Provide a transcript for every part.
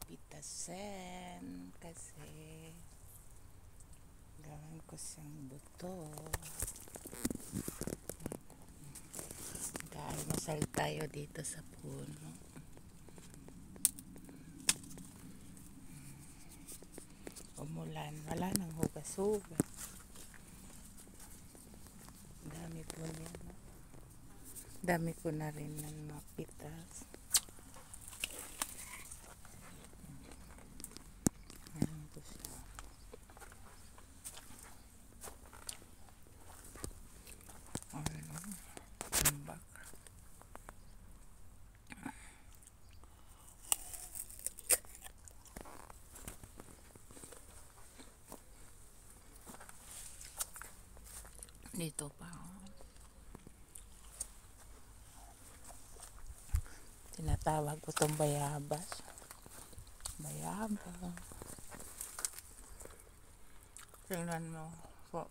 pipitasin kasi gawin ko siyang buto. Mag-almusal tayo dito sa puno. Umulan, wala nang hugas-hugas. Dami po niya, no? Dami ko na rin ng mapitas. Ayan po siya. Ano? Tumbak. Dito pa. Tinatawag ko itong bayabas. Bayabas. Tingnan mo po.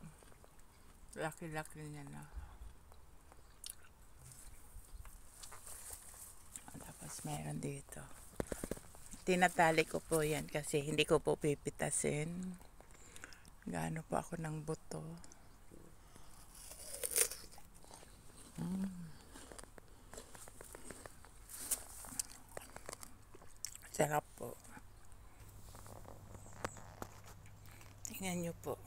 Laki-laki niya na. Tapos meron dito. Tinatali ko po yan kasi hindi ko po pipitasin. Gaano po ako ng buto. Sarap po. Tingnan nyo po.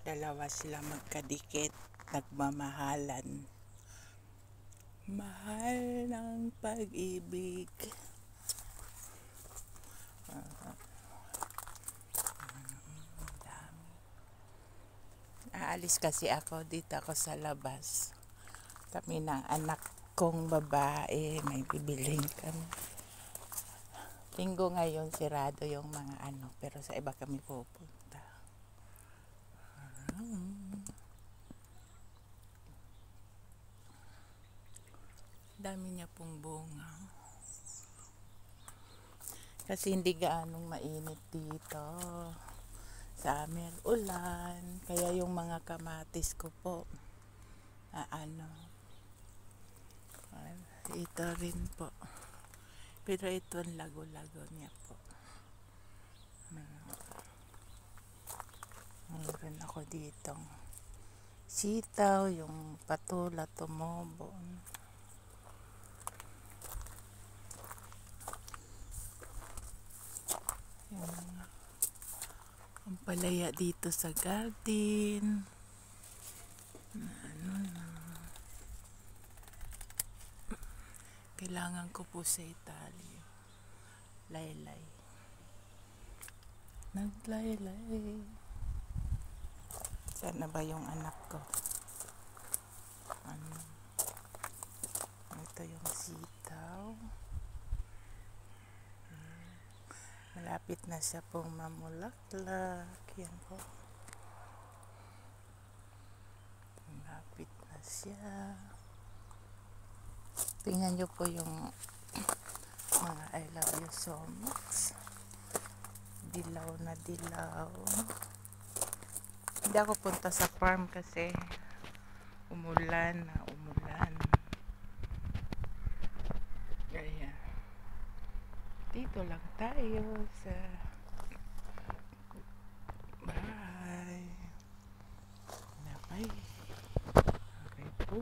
Dalawa sila magkadikit. Nagmamahalan. Mahal ng pag-ibig. Aalis kasi ako. Dito ako sa labas. Kami ng anak kong babae. May bibiling kami. Linggo ngayon, sirado yung mga ano. Pero sa iba kami pupunta. Dami niya pong bunga. Kasi hindi gaanong mainit dito. Sa amin, ulan. Kaya yung mga kamatis ko po, ito rin po. Pero ito ang lago-lago niya po. Meron ako ditong sitaw, yung patula, tumobo. Ang palaya dito sa garden. Kailangan ko po sa Italia. Laylay. Naglaylay. Sana ba yung anak ko? Ito yung sitaw. Malapit na siya pong mamulaklak. Yan po. Malapit na siya. Tingnan nyo po yung mga I love you so much. Dilaw na dilaw. Hindi ako punta sa farm kasi umulan na umulan. Kaya dito lang tayo sa bahay. Okay po.